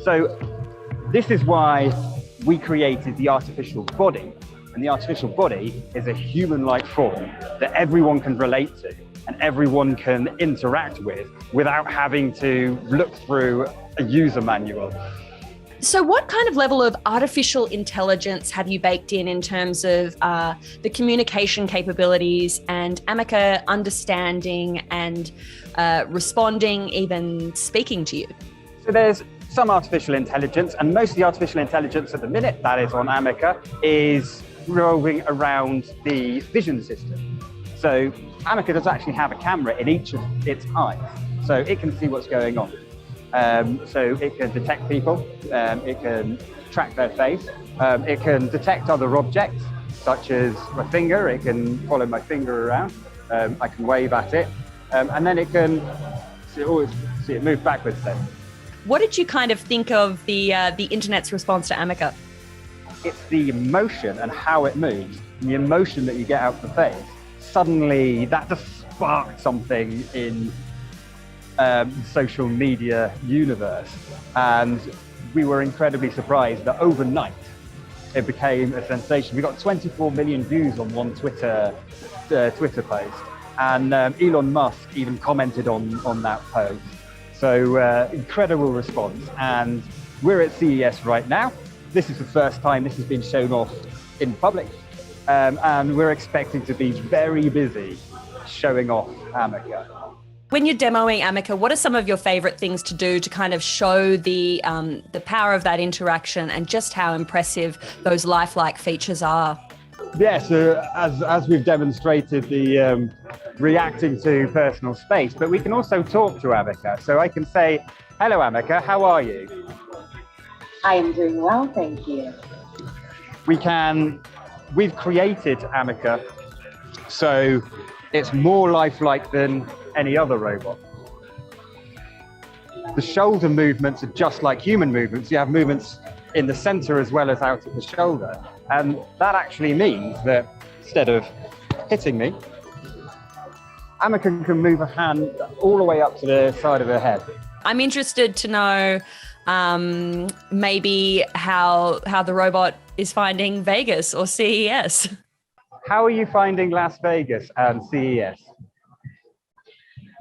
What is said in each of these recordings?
So this is why we created the artificial body. And the artificial body is a human-like form that everyone can relate to and everyone can interact with without having to look through a user manual. So what kind of level of artificial intelligence have you baked in terms of the communication capabilities and Ameca understanding and responding, even speaking to you? So there's some artificial intelligence, and most of the artificial intelligence at the minute that is on Ameca is revolving around the vision system. So Ameca does actually have a camera in each of its eyes, so it can see what's going on. So it can detect people, it can track their face, it can detect other objects, such as my finger. It can follow my finger around, I can wave at it, and then it can see it move backwards then. What did you kind of think of the internet's response to Ameca? It's the emotion and how it moves, and the emotion that you get out of the face. Suddenly, that just sparked something in social media universe, and we were incredibly surprised that overnight it became a sensation. We got 24 million views on one Twitter post, and Elon Musk even commented on that post. So incredible response, and we're at CES right now. This is the first time this has been shown off in public, and we're expecting to be very busy showing off Ameca. When you're demoing Ameca, what are some of your favorite things to do to kind of show the power of that interaction and just how impressive those lifelike features are? Yes, as we've demonstrated, the reacting to personal space, but we can also talk to Ameca. So I can say, hello Ameca, how are you? I am doing well, thank you. We've created Ameca so it's more lifelike than any other robot. The shoulder movements are just like human movements. You have movements in the center as well as out of the shoulder. And that actually means that instead of hitting me, Ameca can move a hand all the way up to the side of her head. I'm interested to know maybe how the robot is finding Vegas or CES. How are you finding Las Vegas and CES?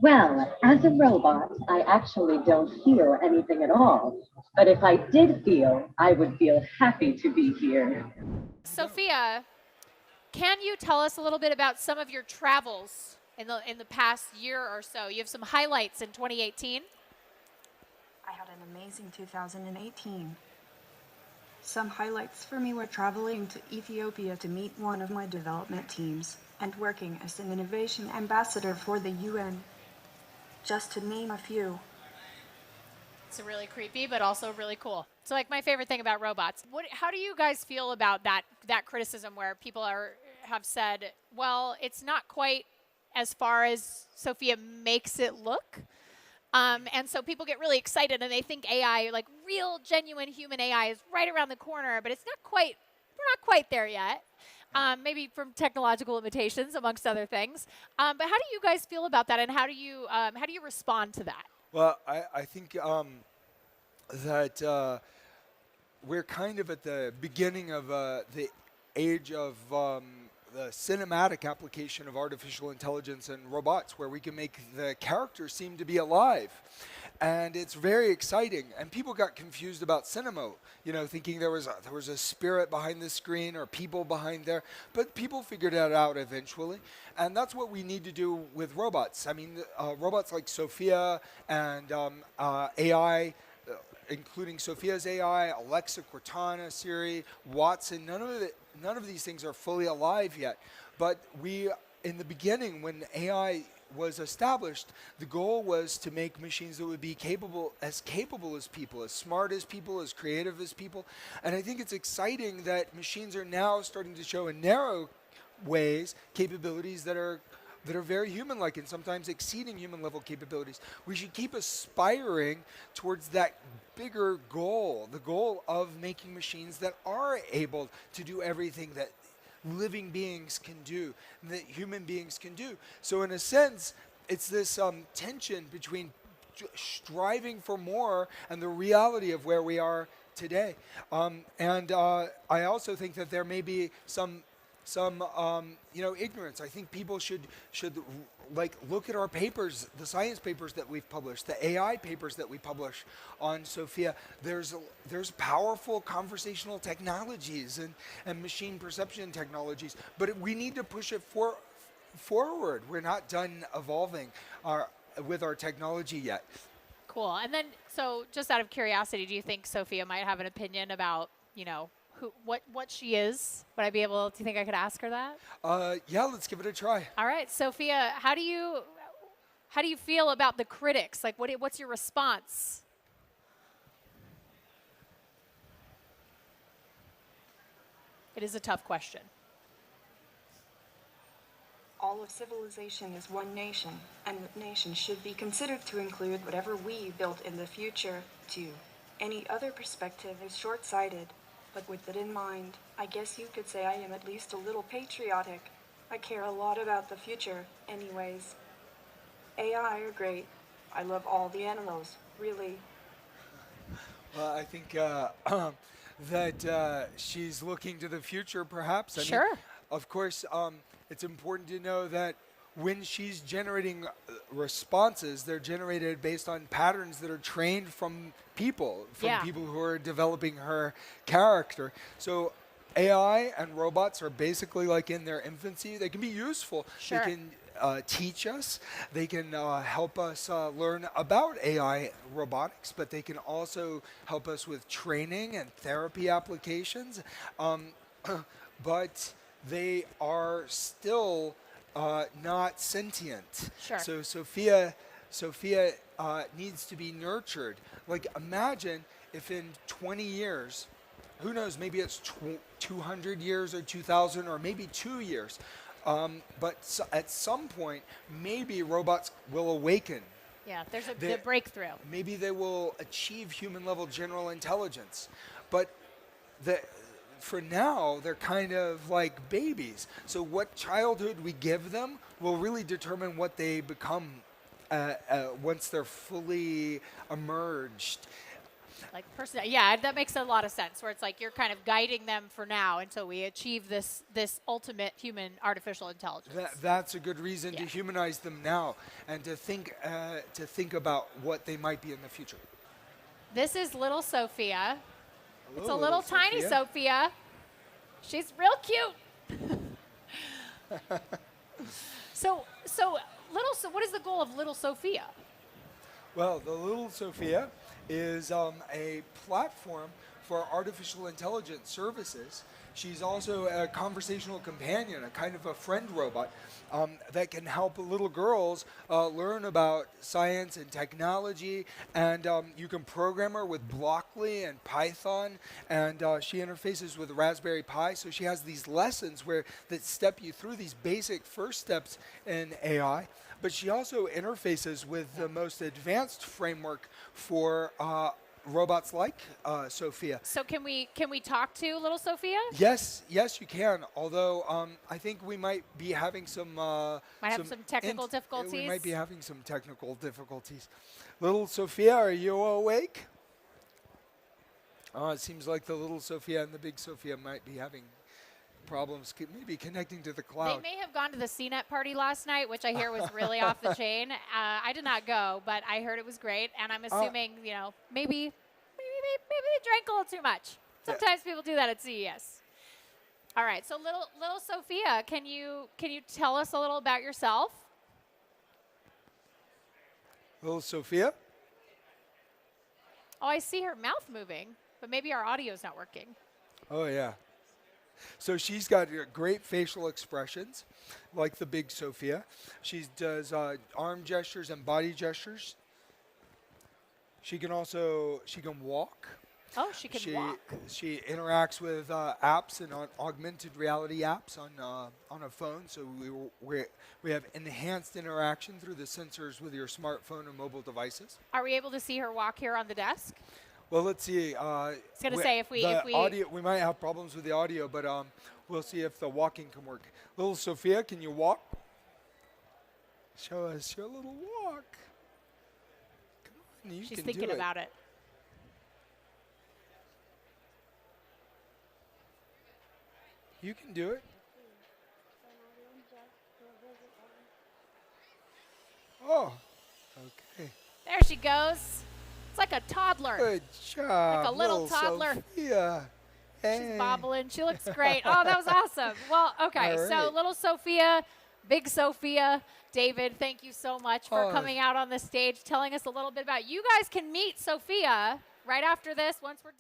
Well, as a robot, I actually don't feel anything at all. But if I did feel, I would feel happy to be here. Sophia, can you tell us a little bit about some of your travels in the past year or so? You have some highlights in 2018. I had an amazing 2018. Some highlights for me were traveling to Ethiopia to meet one of my development teams and working as an innovation ambassador for the UN, just to name a few. It's really creepy, but also really cool. So, like, my favorite thing about robots. How do you guys feel about that criticism where people have said, well, it's not quite as far as Sophia makes it look? And so people get really excited and they think AI, like real, genuine human AI, is right around the corner, but we're not quite there yet. Maybe from technological limitations, amongst other things. But how do you guys feel about that, and how do you respond to that? Well, I think that we're kind of at the beginning of the age of the cinematic application of artificial intelligence and robots, where we can make the characters seem to be alive. And it's very exciting. And people got confused about cinema, thinking there was a spirit behind the screen or people behind there. But people figured that out eventually. And that's what we need to do with robots. I mean, robots like Sophia and AI, including Sophia's AI, Alexa, Cortana, Siri, Watson, none of these things are fully alive yet. But in the beginning, when AI was established, the goal was to make machines that would be capable as people, as smart as people, as creative as people. And I think it's exciting that machines are now starting to show in narrow ways capabilities that are very human-like and sometimes exceeding human-level capabilities. We should keep aspiring towards that bigger goal, the goal of making machines that are able to do everything that living beings can do, that human beings can do. So in a sense, it's this tension between striving for more and the reality of where we are today. I also think that there may be some ignorance. I think people should like look at our papers, the science papers that we've published, the AI papers that we publish on Sophia. There's powerful conversational technologies and machine perception technologies, but we need to push it forward. We're not done evolving with our technology yet. Cool. And then, so just out of curiosity, do you think Sophia might have an opinion about, what she is? Would I be able? Do you think I could ask her that? Yeah, let's give it a try. All right, Sophia, how do you feel about the critics? Like, what's your response? It is a tough question. All of civilization is one nation, and that nation should be considered to include whatever we built in the future, too. Any other perspective is short-sighted, but with that in mind, I guess you could say I am at least a little patriotic. I care a lot about the future, anyways. AI are great. I love all the animals, really. Well, I think that she's looking to the future, perhaps. I mean, Sure. of course, it's important to know that when she's generating responses, they're generated based on patterns that are trained from people who are developing her character. So AI and robots are basically like in their infancy. They can be useful. Sure. They can teach us. They can help us learn about AI robotics, but they can also help us with training and therapy applications. But they are still not sentient. Sure. So Sophia needs to be nurtured. Like, imagine if in 20 years, who knows, maybe it's 200 years or 2,000 or maybe 2 years, but at some point, maybe robots will awaken. Yeah, there's the breakthrough. Maybe they will achieve human-level general intelligence. But for now, they're kind of like babies. So what childhood we give them will really determine what they become once they're fully emerged. Like yeah, that makes a lot of sense. Where it's like you're kind of guiding them for now until we achieve this ultimate human artificial intelligence. That's a good reason to Yeah. humanize them now and to think about what they might be in the future. This is little Sophia. It's a Hello, little tiny Sophia. She's real cute. So what is the goal of little Sophia? Well, the little Sophia is a platform for artificial intelligence services. She's also a conversational companion, a kind of a friend robot that can help little girls learn about science and technology. And you can program her with Blockly and Python, and she interfaces with Raspberry Pi. So she has these lessons that step you through these basic first steps in AI. But she also interfaces with the most advanced framework for robots like Sophia. So can we talk to little Sophia? Yes, you can. Although I think we might be having some Technical difficulties. We might be having some technical difficulties. Little Sophia, are you awake? It seems like the little Sophia and the big Sophia might be having problems maybe connecting to the cloud. They may have gone to the CNET party last night, which I hear was really off the chain. I did not go, but I heard it was great, and I'm assuming, maybe they drank a little too much. Sometimes people do that at CES. All right, so little Sophia, can you tell us a little about yourself? Little Sophia? Oh, I see her mouth moving, but maybe our audio's not working. Oh, yeah. So she's got great facial expressions, like the big Sophia. She does arm gestures and body gestures. She can walk. Oh, she can walk. She interacts with apps and augmented reality apps on a phone. So we have enhanced interaction through the sensors with your smartphone and mobile devices. Are we able to see her walk here on the desk? Well, let's see. I was going to say if we audio, we might have problems with the audio, but we'll see if the walking can work. Little Sophia, can you walk? Show us your little walk. You She's can thinking do it. about it. You can do it. Oh, okay. There she goes. It's like a toddler. Good job. Like a little toddler. Sophia. She's Hey. bobbling. She looks great. Oh, that was awesome. Well, okay. All So right. little Sophia, big Sophia. David, thank you so much for Oh. coming out on the stage, telling us a little bit about. You guys can meet Sophia right after this once we're done.